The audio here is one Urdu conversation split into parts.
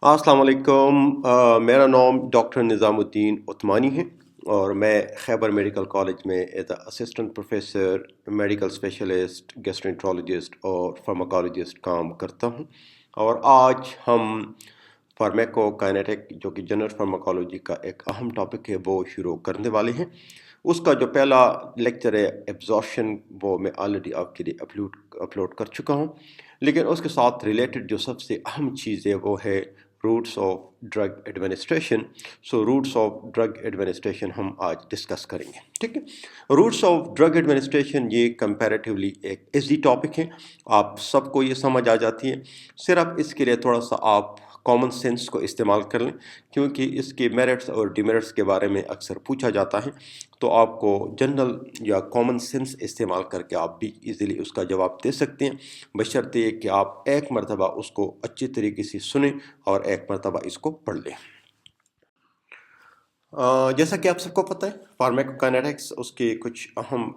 السلام علیکم میرا نام ڈاکٹر نظام الدین عثمانی ہے اور میں خیبر میڈیکل کالج میں as a assistant professor medical specialist gastroenterologist اور فارماکالوجسٹ کام کرتا ہوں اور آج ہم فارمیکو کائنیٹک جو کہ جنرل فارماکالوجی کا ایک اہم ٹاپک ہے وہ شروع کرنے والے ہیں. اس کا جو پہلا لیکچر ہے ایبزارپشن وہ میں آلریڈی آپ کے لیے اپلوڈ کر چکا ہوں، لیکن اس کے ساتھ ریلیٹڈ جو سب سے اہم چیز ہے وہ ہے roots of drug administration. So roots of drug administration ہم آج ڈسکس کریں گے. ٹھیک ہے، روٹس آف ڈرگ ایڈمنسٹریشن یہ کمپیریٹیولی ایک ایزی ٹاپک ہے، آپ سب کو یہ سمجھ آ جاتی ہے. صرف اس کے لیے تھوڑا سا آپ کامن سینس کو استعمال کر لیں، کیونکہ اس کے میرٹس اور ڈیمیرٹس کے بارے میں اکثر پوچھا جاتا ہے، تو آپ کو جنرل یا کامن سینس استعمال کر کے آپ بھی ایزیلی اس کا جواب دے سکتے ہیں، بشرطے کہ آپ ایک مرتبہ اس کو اچھی طریقے سے سنیں اور ایک مرتبہ اس کو پڑھ لیں. جیسا کہ آپ سب کو پتہ ہے فارمیکوکائنیٹکس اس کے کچھ اہم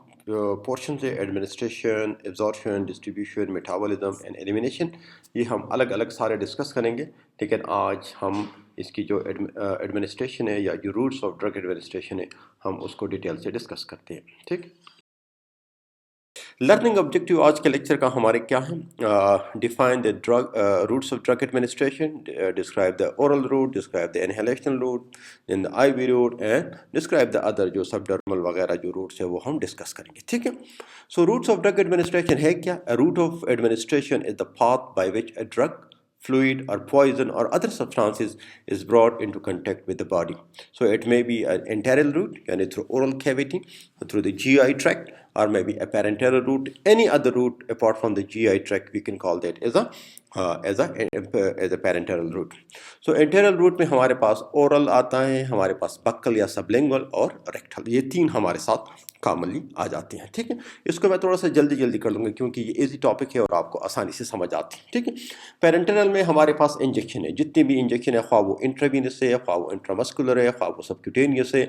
پورشنز ہے: administration, absorption, distribution, metabolism and elimination. یہ ہم الگ الگ سارے ڈسکس کریں گے، لیکن آج ہم اس کی جو ایڈمنسٹریشن ہے یا جو روٹس آف ڈرگ ایڈمنسٹریشن ہے ہم اس کو ڈیٹیل سے ڈسکس کرتے ہیں. ٹھیک، لرننگ آبجیکٹیو آج کے لیکچر کا ہمارے کیا ہیں؟ Define the drug routes of drug administration, describe the oral route, describe the inhalational route, then the I V route, and describe the other جو سب ڈرمل وغیرہ جو روٹس ہے وہ ہم ڈسکس کریں گے. ٹھیک ہے، سو روٹس آف ڈرگ ایڈمنسٹریشن ہے کیا؟ Root of administration is the path by which a drug fluid or poison or other substances is brought into contact with the body. So it may be an enteral route, yani through oral cavity, through the GI tract, or maybe a parenteral route. Any other route apart from the GI tract, we can call that as a parenteral route. So enteral route میں ہمارے پاس oral آتا ہے، ہمارے پاس buccal یا sublingual اور rectal، یہ تین ہمارے ساتھ کامنلی آ جاتے ہیں. ٹھیک ہے، اس کو میں تھوڑا سا جلدی کر لوں گا کیونکہ یہ ایزی ٹاپک ہے اور آپ کو آسانی سے سمجھ آتی ہے. ٹھیک ہے، پیرنٹرل میں ہمارے پاس انجیکشن ہے، جتنے بھی انجیکشن ہے، خواہ وہ انٹراوینس ہے، خواہ وہ انٹرامسکولر ہے، خواہ وہ سبکیوٹینیس ہے،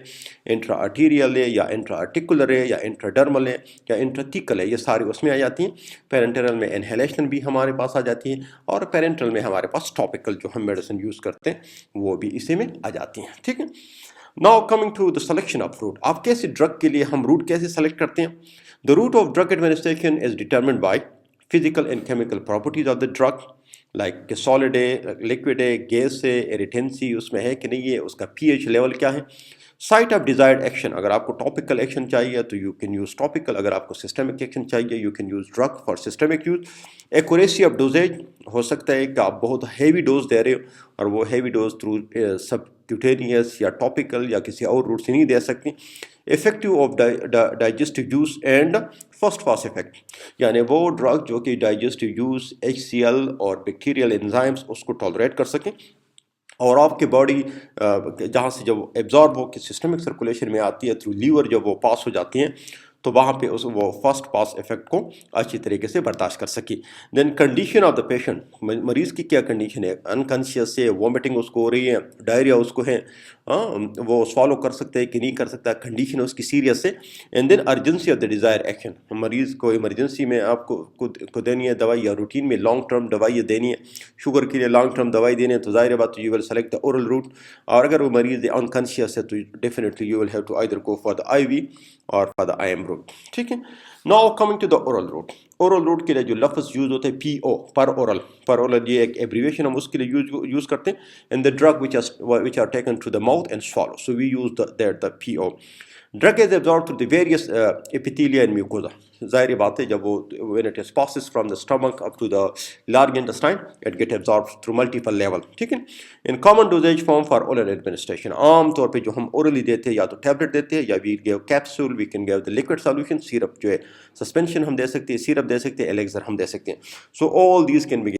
انٹرا آرٹیریل ہے یا انٹرا آرٹیکولر ہے یا انٹراڈرمل ہے یا انٹراتیکل ہے، یہ ساری اس میں آ جاتی ہیں. پیرنٹرل میں انہیلیشن بھی ہمارے پاس آ جاتی ہے، اور پیرنٹرل میں ہمارے پاس ٹاپیکل جو ہم میڈیسن یوز کرتے ہیں وہ بھی اسی میں آ جاتی ہیں. ٹھیک ہے، now coming to the selection of route. آپ کیسے ڈرگ کے لیے ہم روٹ کیسے سلیکٹ کرتے ہیں؟ The root of drug administration is determined by physical and chemical properties of the drug, like کہ سالڈ ہے، لکوڈ ہے، گیس ہے، ایریٹینسی اس میں ہے کہ نہیں ہے، اس کا پی ایچ لیول کیا ہے. سائٹ آف ڈیزائرڈ ایکشن، اگر آپ کو ٹاپیکل ایکشن چاہیے تو یو کین یوز ٹاپیکل، اگر آپ کو سسٹمک ایکشن چاہیے you can use drug for systemic use. Accuracy of dosage, ہو سکتا ہے کہ آپ بہت ہیوی ڈوز دے رہے ہو اور وہ ہیوی ڈوز تھرو سب کیوٹینیس یا ٹاپیکل یا کسی اور روٹ سے نہیں دے سکتی. Effective of digestive juice and first pass effect, یعنی وہ ڈرگ جو کہ ڈائجسٹو یوز HCl اور بیکٹیریل انزائمس اس کو ٹالریٹ کر سکیں، اور آپ کے باڈی جہاں سے جب ایبزارب ہو کے سسٹمک سرکولیشن میں آتی ہے تھرو لیور، جب وہ پاس ہو جاتی ہیں تو وہاں پہ وہ فرسٹ پاس افیکٹ کو اچھی طریقے سے برداشت کر سکی. دین کنڈیشن آف دا پیشنٹ، مریض کی کیا کنڈیشن ہے، انکانشیس ہے، وومٹنگ اس کو ہو رہی ہے، ڈائریا اس کو ہے، وہ سوالو کر سکتا ہے کہ نہیں کر سکتا، کنڈیشن اس کی سیریس ہے. And then urgency of the desired action, مریض کو ایمرجنسی میں آپ کو دینی ہے دوائی یا روٹین میں لانگ ٹرم دوائی دینی ہے، شوگر کے لیے لانگ ٹرم دوائی دینی ہے تو ظاہر بات you will select the oral route. اور اگر وہ مریض انکانشیس ہے تو definitely you will have to either go for the I V اور for the I M route. ٹھیک ہے، now coming to the oral route. Oral route کے لیے جو لفظ یوز ہوتے ہیں پی او، پر اورل یہ ایک ایبریویشن ہم اس کے لیے یوز کرتے ہیں. And the drug which are taken to the mouth and swallow, so we use the PO. Drug is absorbed through the various epithelia and mucosa. ظاہر بات ہے جب وہ when it passes from the stomach up to the large intestine it get absorbed through multiple level. ٹھیک ہے، in common dosage form for oral administration، عام طور پہ جو ہم orally دیتے ہیں یا تو ٹیبلٹ دیتے ہیں یا we give capsule, we can give the liquid solution، syrup جو ہے سسپینشن ہم دے سکتے ہیں، سیرپ دے سکتے ہیں، ایلیکزر ہم دے سکتے ہیں. So all these can be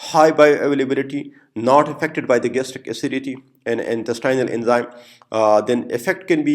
high bioavailability, not affected by the gastric acidity and intestinal enzyme. Then effect can be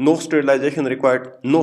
No sterilization required, no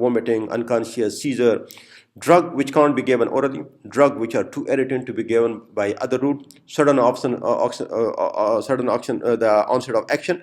vomiting, unconscious, seizure. Drug which can't be given orally, drug which are too irritant to be given by other route, sudden the onset of action,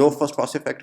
no first pass effect,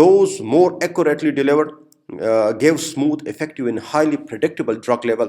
dose more accurately delivered, give smooth effective and highly predictable drug level,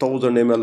1000 ml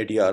ADR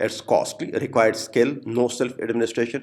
it's costly, required skill, no self administration,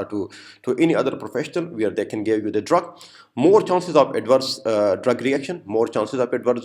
or to any other professional where they can give you the drug. More chances of adverse drug reaction, more chances of adverse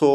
so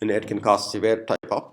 and it can cause severe type of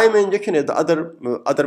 IM injection is the other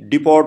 depot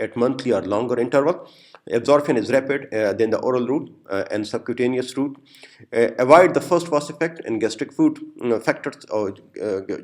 at monthly or longer interval. Absorption is rapid than the oral route and subcutaneous route. Avoid the first pass effect and gastric food factors or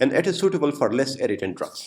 and it is suitable for less irritant drugs.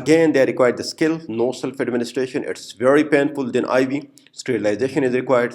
Again, they require the skill, no self administration, it's very painful than IV. Sterilization is required.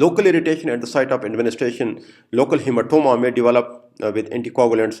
Local irritation at the site of administration, local hematoma may develop with anticoagulants.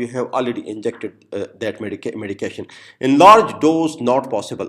you have already injected that medication. In large dose not possible.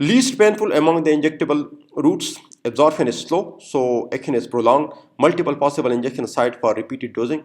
Least painful among the injectable routes, absorption is slow, so action is prolonged. Multiple possible injection site for repeated dosing.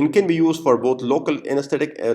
And can be used for both local anesthetic,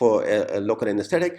for local anesthetic.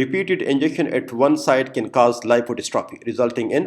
Repeated injection at one site can cause lipodystrophy resulting in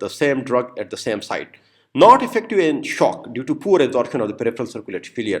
the same drug at the same site. Not effective in shock due to poor absorption of the peripheral circulatory failure.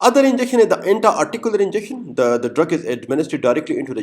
Other injection is the intra-articular injection. The drug is administered directly into the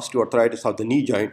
osteoarthritis of the knee joint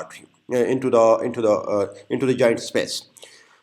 artery, into the joint space.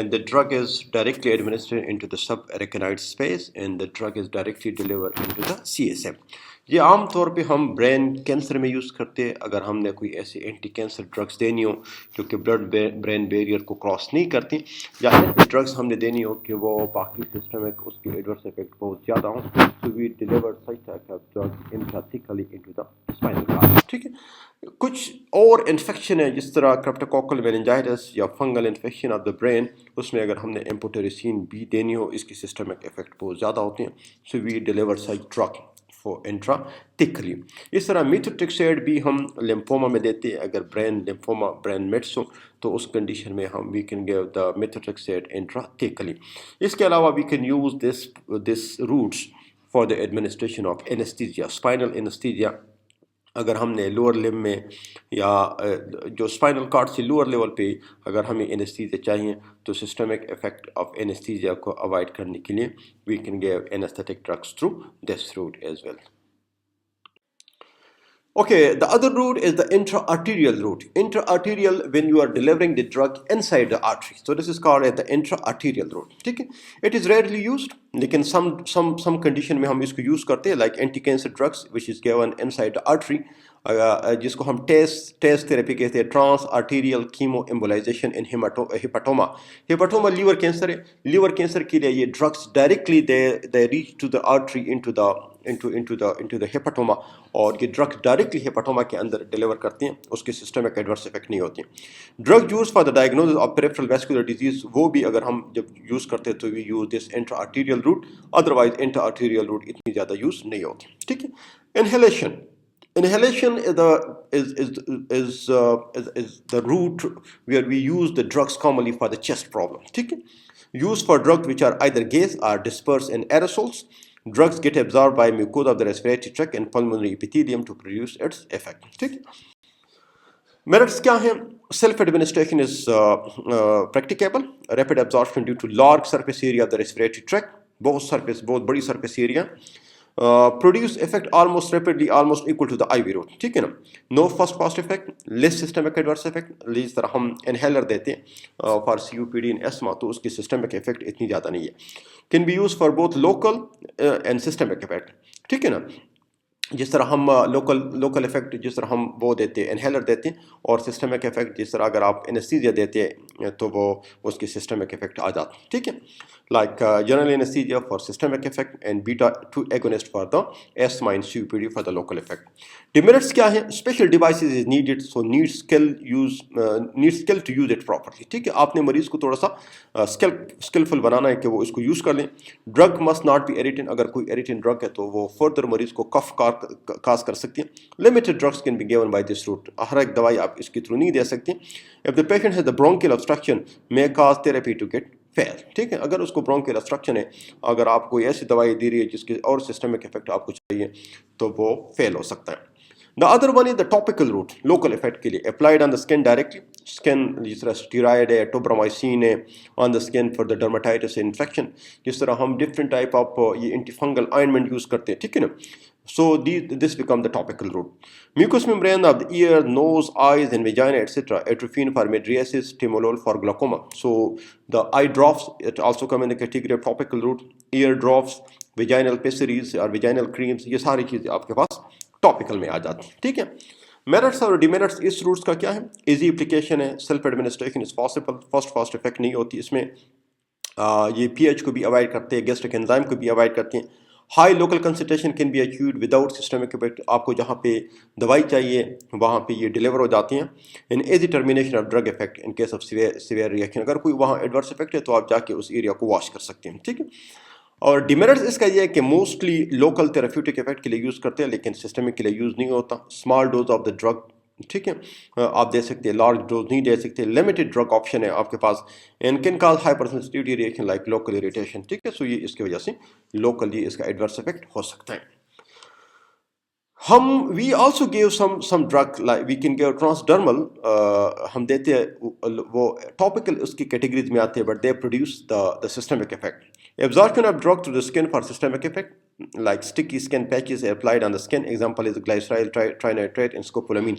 And the drug is directly administered into the subarachnoid space and the drug is directly delivered into the CSF. یہ عام طور پہ ہم برین کینسر میں یوز کرتے ہیں اگر ہم نے کوئی ایسی اینٹی کینسر ڈرگس دینی ہو جو کہ بلڈ برین بیریئر کو کراس نہیں کرتی، یا ایسی ڈرگس ہم نے دینی ہو کہ وہ باقی سسٹم میں اس کی ایڈورس افیکٹ بہت زیادہ ہوں، so we deliver such type of drug intrathecally into the spinal cord. ٹھیک ہے، کچھ اور انفیکشن ہے جس طرح کرپٹوکوکل میننجائٹس یا fungal infection of the brain, اس میں اگر ہم نے ایمپوٹیریسین بی دینی ہو، اس کی سسٹمک افیکٹ بہت زیادہ ہوتے ہیں، سو وی ڈیلیور سچ ڈرگ فور انٹراتیکلی. اس طرح میتھوٹریکسائڈ بھی ہم لمفوما میں دیتے ہیں، اگر برین لمفوما برین میٹس ہو تو اس کنڈیشن میں ہم وی کین گیو دا میتھوٹریکسائڈ انٹراتیکلی. اس کے علاوہ we can use this routes for the administration of anaesthesia, spinal anaesthesia. اگر ہم نے لوور لم میں یا جو اسپائنل کارڈ سے لوور لیول پہ اگر ہمیں اینستھیزیا چاہیے تو سسٹمک افیکٹ آف اینستھیزیا کو اوائڈ کرنے کے لیے we can give anaesthetic drugs through this route as well. Okay, the other route is the intra-arterial route. Intra-arterial, when you are delivering the drug inside the artery. So this is called as the intra-arterial route. ٹھیک ہے، it is rarely used. لیکن some condition میں ہم اس کو یوز کرتے ہیں like anti-cancer drugs which is given inside the artery. جس کو ہم ٹیسٹ تھراپی کہتے ہیں، trans arterial chemo embolisation in hepatoma. Hepatoma liver cancer ہے، لیور کینسر کے لیے یہ drugs directly they reach to the artery into the hepatoma، اور یہ ڈرگ ڈائریکٹلی ہیپاٹوما کے اندر ڈیلیور کرتے ہیں، اس کے سسٹم ایک ایڈورس افیکٹ نہیں ہوتی. Drug use for the diagnosis of peripheral vascular disease, وہ بھی اگر ہم جب یوز کرتے ہیں تو we use this intra arterial route, otherwise intra arterial route اتنی زیادہ یوز نہیں ہوتی. ٹھیک ہے. Inhalation is the route where we use the drugs commonly for the chest problem. ٹھیک ہے. Used for drugs which are either gas or dispersed in aerosols. Drugs get absorbed by mucosa of the respiratory tract and pulmonary epithelium to produce its effect. ٹھیک ہے. Merits کیا ہیں؟ Self administration is practicable. Rapid absorption due to large surface area of the respiratory tract. بہت بڑی surface area. Produce effect almost rapidly, almost equal to the IV route. ٹھیک ہے نا. No first pass effect, less systemic adverse effect. جس طرح ہم انہیلر دیتے ہیں فار COPD and asthma تو اس کی systemic effect اتنی زیادہ نہیں ہے. Can be used for both local and systemic effect. ٹھیک ہے نا. جس طرح ہم لوکل افیکٹ جس طرح ہم وہ دیتے ہیں انہیلر دیتے ہیں، اور سسٹمک افیکٹ جس طرح اگر آپ انستھیزیا دیتے ہیں تو وہ اس کی سسٹمک افیکٹ آ جاتی ہے. ٹھیک ہے. Like general anaesthesia for systemic effect and beta 2 agonist for the asthma and COPD for the local effect. Demerits کیا ہیں؟ Special devices is needed, so need skill to use it properly. ٹھیک ہے. آپ نے مریض کو تھوڑا سا اسکلفل بنانا ہے کہ وہ اس کو یوز کر لیں. ڈرگ مسٹ ناٹ بی ایریٹن، اگر کوئی ایریٹن ڈرگ ہے تو وہ فردر مریض کو کف کاز کر سکتی ہیں. Limited drugs can be given by this route, ہر ایک دوائی آپ اس کے تھرو نہیں دے سکتے. If the patient has the bronchial obstruction may cause therapy to get fail. ٹھیک ہے. اگر اس کو برونکل obstruction ہے، اگر آپ کوئی ایسی دوائی دے رہی ہے جس کے اور سسٹمک افیکٹ آپ کو چاہیے تو وہ فیل ہو سکتا ہے. The other one is the topical route, local effect کے لیے applied on the skin directly. Skin جس طرح steroid ہے، tobramycin ہے on the skin for the dermatitis infection. جس طرح ہم different type of یہ anti fungal ointment یوز کرتے ہیں. ٹھیک ہے نا. So this become the topical route. Mucous membrane of the ear, nose, eyes and vagina etc. Atropine for mydriasis, timolol for glaucoma. So the eye drops, it also come in the category of topical route. Ear drops, vaginal pessaries اور vaginal creams، یہ ساری چیزیں آپ کے پاس ٹاپیکل میں آ جاتی. ٹھیک ہے. میرٹس اور ڈیمیرٹس اس روٹس کا کیا ہے؟ ایزی اپلیکیشن ہے، self administration is possible, fast effect نہیں ہوتی اس میں. یہ پی ایچ کو بھی اوائڈ کرتے ہیں، گیسٹرک انزائم کو بھی اوائڈ کرتے ہیں. High local concentration can be achieved without systemic effect. آپ کو جہاں پہ دوائی چاہیے وہاں پہ یہ ڈیلیور ہو جاتی ہیں. An easy termination of drug effect in case of severe reaction, اگر کوئی وہاں ایڈورس افیکٹ ہے تو آپ جا کے اس ایریا کو واش کر سکتے ہیں. ٹھیک ہے. اور ڈیمیرٹس اس کا یہ ہے کہ موسٹلی لوکل تھراپیوٹک افیکٹ کے لیے یوز کرتے ہیں لیکن سسٹمک کے لیے یوز نہیں ہوتا. Small dose of the drug, ٹھیک ہے، آپ دے سکتے ہیں، لارج ڈوز نہیں دے سکتے. لمیٹڈ ڈرگ آپشن ہے آپ کے پاس. And can cause hypersensitivity reaction like local irritation. ٹھیک ہے. سو یہ اس کی وجہ سے لوکلی اس کا ایڈورس افیکٹ ہو سکتا ہے. We also give some drug like we can give transdermal, ہم دیتے ہیں وہ ٹاپیکل اس کی کیٹیگریز میں آتے ہیں but they produce the systemic effect. Absorption of drug through the skin for systemic effect, like sticky skin patches applied on the skin. Example is glyceryl trinitrate and scopolamine.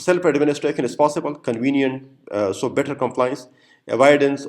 Self administration is possible, convenient, so better compliance, avoidance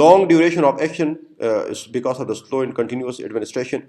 Long duration of action is because of the slow and continuous administration.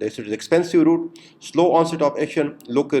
This is expensive route, slow onset of action, local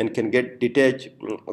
and can get detached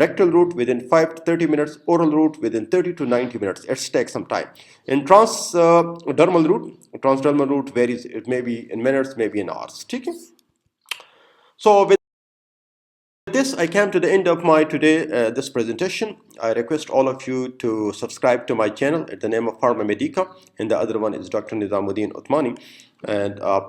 Rectal route within 5 to 30 minutes, oral route within 30 to 90 minutes. It takes some time. In transdermal route varies. It may be in minutes, maybe in hours. Okay? So with this, I came to the end of my this presentation. I request all of you to subscribe to my channel at the name of Pharma Medica, and the other one is drnizamuddinutmani. And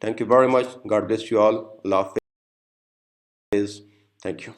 Thank you very much. God bless you all. Allah Hafiz. Thank you.